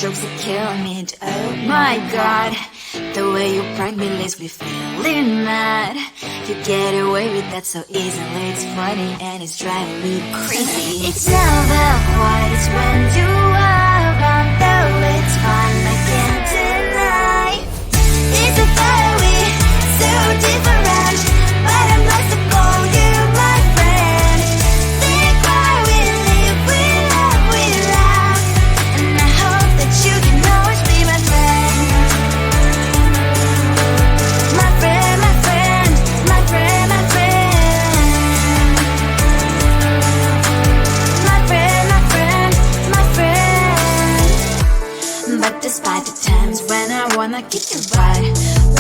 jokes that kill me. Oh my god, the way you prank me leaves me feeling mad. You get away with that so easily. It's funny and it's driving me crazy. It's never quite as when you are around, though it's fun, I can't deny. It's a fire we so different, but I'm blessed to call you my friend. Think why we live, we love, we laugh, and I hope that you can always be my friend. My friend, my friend, my friend, my friend. My friend, my friend, my friend. But despite the times when I wanna kick your butt,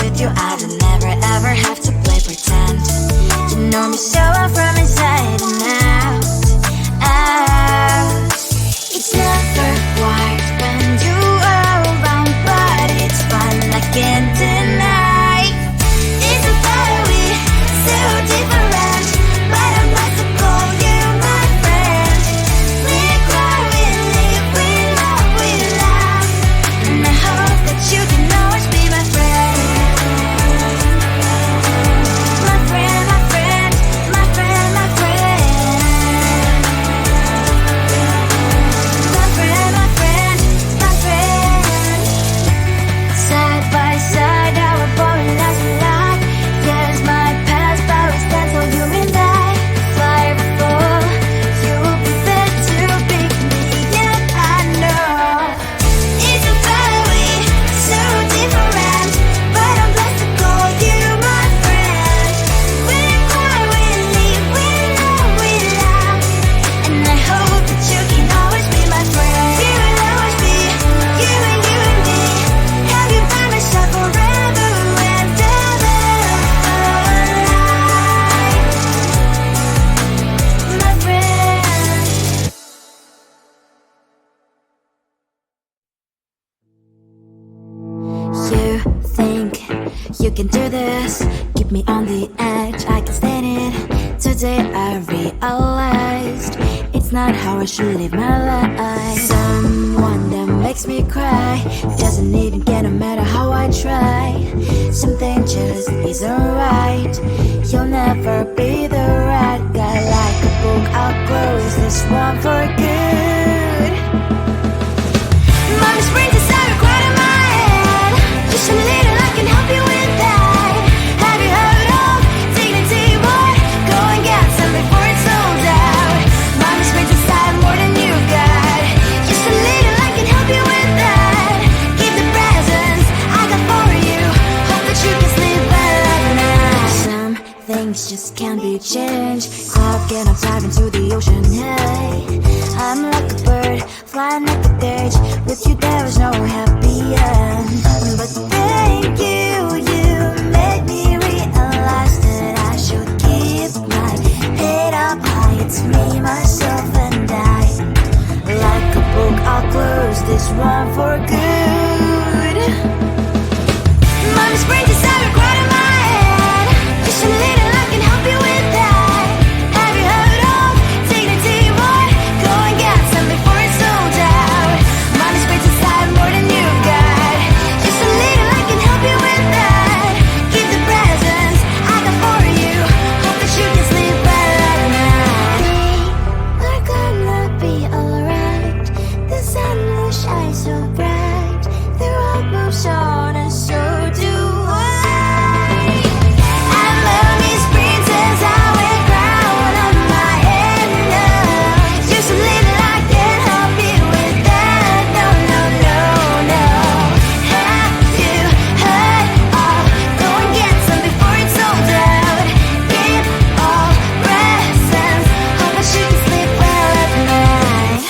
with you I don't never ever have to play pretend. You know me so well from inside and out, out. It's never quite when you are around, but it's fun, I can't deny. It's a fire we so different, but I'm blessed to call you my friend. We cry, we live, we love, we laugh, and I hope that you can always be my friend. My friend, my friend, my friend, my friend. My friend, my friend, my friend. Side by side, our body lies a lot. Yes, my past, but we stand so you and I. Fly before you will be there to pick me up, I know. It's a fire we so different, but I'm blessed to call you my friend. We cry, we live, we love, we laugh, and I hope that you can always be my friend. You will always be you and me. Have you by my side forever and ever. My friend. You think you can do this, keep me on the edge, I can stand it. Today I realized it's not how I should live my life. Someone that makes me cry doesn't even get no matter how I try. Something just isn't right. You'll never be the right guy. Like a book, I'll close this one for good. Mommy's brains inside are quite in my head. Just a little, I can help you with that. Have you heard of dignity, boy? Go and get some before it's sold out. Mommy's brains inside more than you got. Just a little, I can help you with that. Keep the presents I got for you. Hope that you can sleep well at night. Some things just can't be changed. Clock and I'm diving to the ocean, hey. I'm like a bird, flying like a cage. With you there is no happy end. But thank you, you made me realize that I should keep my head up high. It's me, myself and I. Like a book, I'll close this one for good. Mommy's brains inside are quite in my head. Just a little, I can help you with that. Have you heard of dignity, boy? Go and get some before it's sold out. Mommy's brains inside more than you got. Just a little, I can help you with that. Keep the presents I got for you. Hope that you can sleep well at night. We're gonna be alright. The sun will shine so bright. The road moves on and so do I. And mommy's princess, I wear crown on my head now. Just a little, I can help you with that. No, no, no, no. Have you heard of? Go and get some before it's sold out. Keep all presents. Hope that you can sleep well at night.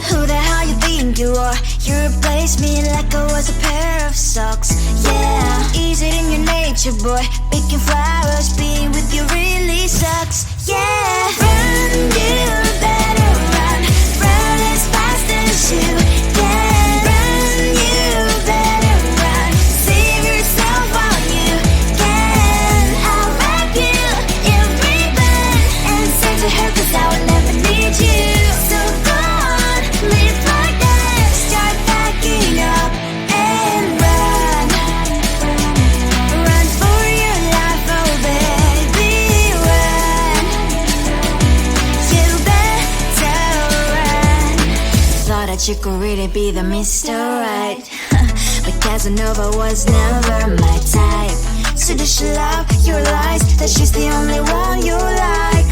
Who the hell you think you are? You replaced me like I was a pair of socks. Yeah, is it in your nature, boy? Picking flowers, being with you really sucks. Yeah, run, you better run. Run as fast as you can. Run, you better run. Save yourself while you that you could really be the Mr. Right. But Casanova was never my type. So does she love your lies, that she's the only one you like?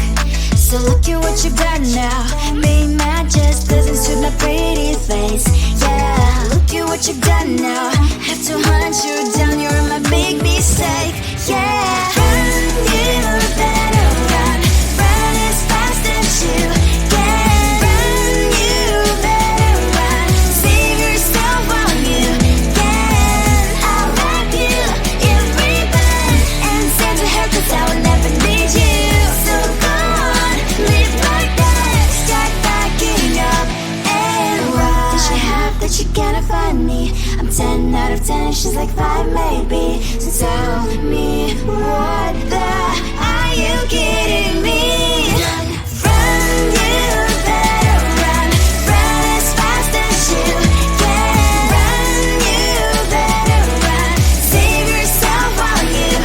So look at what you've done now. Being mad just doesn't suit my pretty face. Yeah, look at what you've done now. Have to hunt you down, you're my big mistake. Yeah, run, you better run. Run as fast as you can. Run, you better run. Save yourself while you can. I'll wrap you in ribbon and send to her, 'cause I will never need you. So go on, live like that. Start backing up and run. Does she have that she cannot find me? I'm 10 out of 10, she's like 5 maybe. So tell me, what the are you kidding me? Run, you better run. Run as fast as you can. Run, you better run. Save yourself while you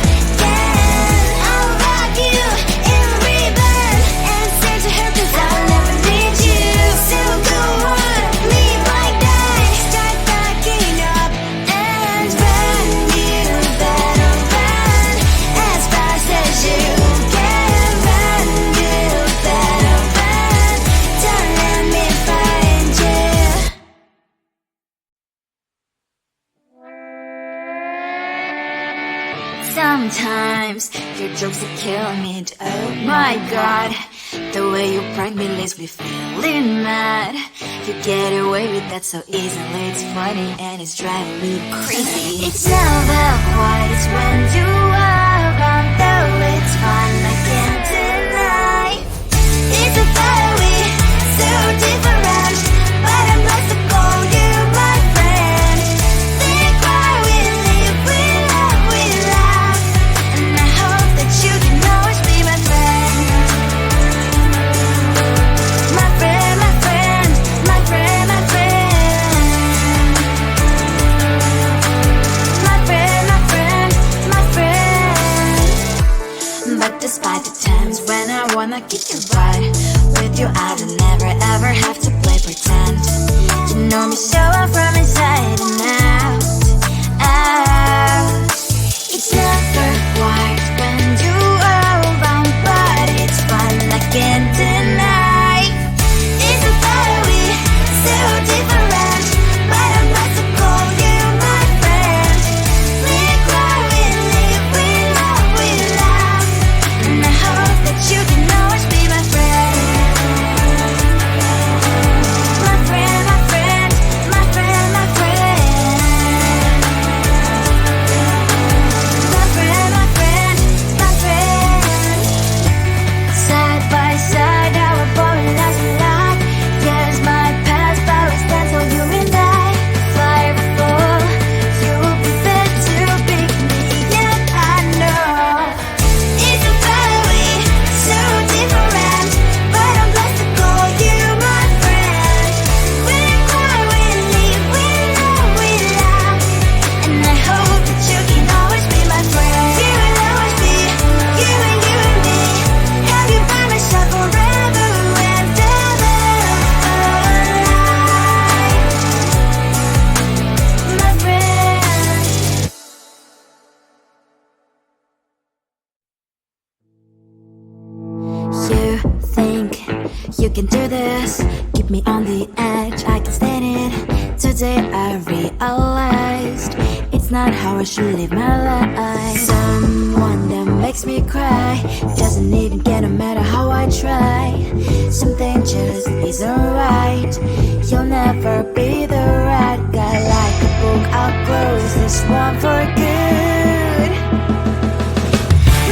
can. I'll rock you in ribbon and send to her, 'cause I will never need you. So go on, leave like that. Start backing up and run. You better run as fast as you can. Run, you better run. Don't let me find you. Sometimes your jokes are killing me. Oh my god, the way you prank me leaves me feeling mad. You get away with that so easily. It's funny and it's driving me crazy. It's never quite as when you are around, though it's fun, I can't deny. It's a fiery, so different, but I'm blessed to call you my friend. Think why we live, we love, we laugh, and I hope that you can always be my friend. My friend, my friend, my friend, my friend. My friend, my friend, my friend. But despite the times when I wanna kick your butt, with you I don't never ever have to play pretend. You know me so well from inside and out, out. It's never quite when you are around, but it's fun, I can't deny. It's a fiery, so different, but I'm blessed to call you my friend. We cry, we live, we love, we laugh, and I hope that you can always be my friend. My friend, my friend, my friend, my friend. My friend, my friend, my friend. Side by side, our body lies a lot. Yes, my past always stands for you and I. Fly before you prefer to pick me, yet I know it's a fiery, so different, but I'm blessed to call you my friend. We cry, we live, we love, we laugh, and I hope that you can always be my friend. You will always be you and you and me. Have you by my side forever and ever? My friend. You think you can do this, keep me on the edge, I can stand it. Today I realized it's not how I should live my life. Someone that makes me cry doesn't even get, no matter how I try. Something just isn't right. You'll never be the right guy. Like a book, I'll close this one for good.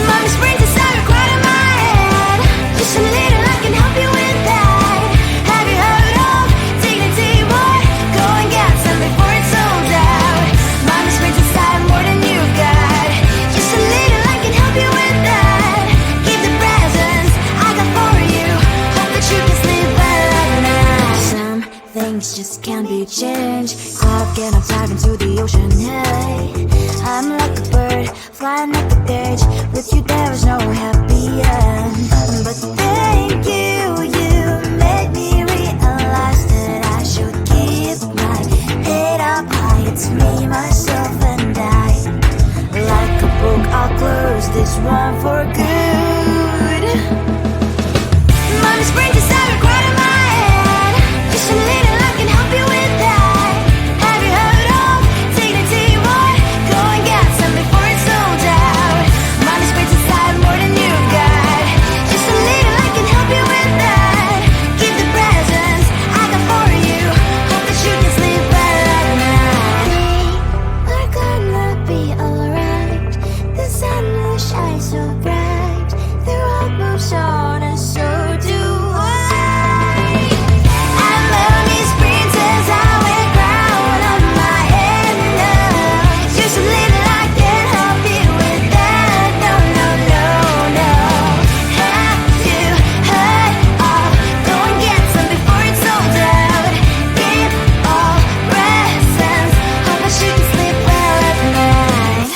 Mommy's brains inside are quite in my head. Just a little, I can help you with that. Have you heard of dignity, boy? Go and get some before it's sold out. Mommy's brains inside more than you've got. Just a little, I can help you with that. Keep the presents I got for you. Hope that you can sleep better now. Some things just can't be changed. Cloud cannot dive into the ocean, hey. I'm like a bird, flying like a cage. With you there is no happy end. But thank you, you made me realize that I should keep me, myself, and I. Like a book, I'll close this one for good. Mommy springs inside a cry in my head. Just a little, I can help you with that. Have you heard of dignity, boy? Go and get some before it's sold out. Mommy springs inside more than you got. Just a little, I can help you with that. Give the presents I got for you. Hope that you can sleep well at night. We're gonna be alright. The sun will shine so bright. The road moves on and so do I. And mommy's princess, I will crown on my head now. Just a little, I can help you with that. No, no, no, no. Have you heard of? Go and get some before it's sold out. Give all presents. Hope that you can sleep well at night.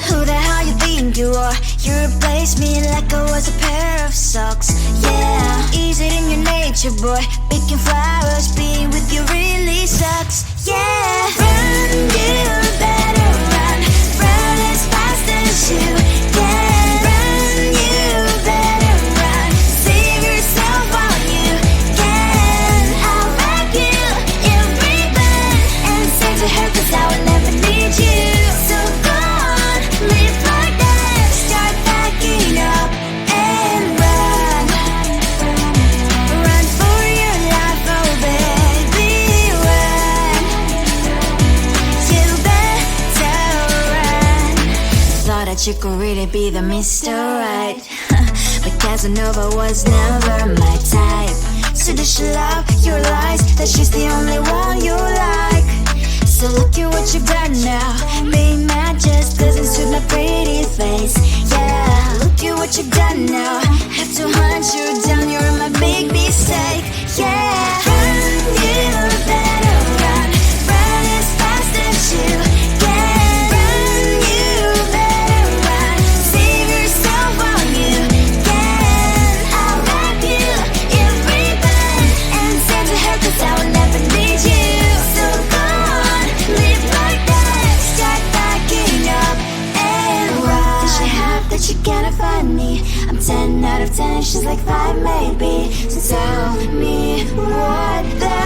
Who the hell you think you are? You replaced me like I was a pair of socks. Yeah, is it in your nature, boy? Picking flowers, being with you really sucks. Yeah, run, you better run. Run as fast as you can. Run, you better run. Save yourself while you can. I'll wrap you in ribbon and say to her, 'cause I will never need you. So go on, live like that. Start packing up and run. Run for your life, oh baby, run. You better run. Thought that you could really be the Mr. Right. But Casanova was never my type. So does she love your lies? That she's the only one you like. So look at what you've done now. Being mad just doesn't suit my pretty face. Yeah, look at what you've done now. Have to hunt you down, you're my big mistake. Yeah, run, you better run. Run as fast as you can. Run, you better run. Save yourself while you can. I'll wrap you in ribbon and send to her, 'cause I will never need you. So go on, live like that. Start packing up and run. Does she have that you cannot find me? I'm 10 out of 10, she's like 5 maybe. So tell me, what the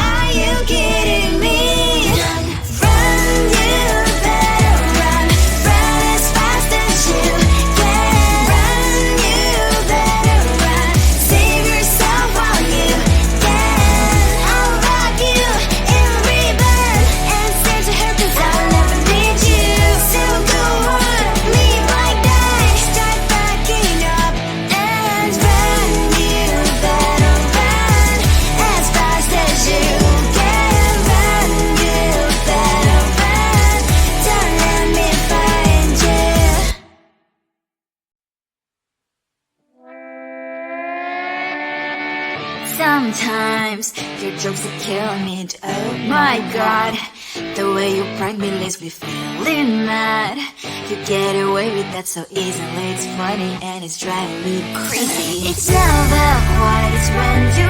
are you kidding me? Run, you better run. Run as fast as you can. Run, you better run. Save yourself while you can. I'll wrap you in ribbon and send to her, 'cause I'll never need you. So go on, leave like that. Start packing up and run. You better run as fast as you can. Run, you better run. Don't let me find you. Sometimes your jokes will kill me. Oh my god, the way you prank me leaves me feeling mad. You get away with that so easily. It's funny and it's driving me crazy. It's never quiet, it's when you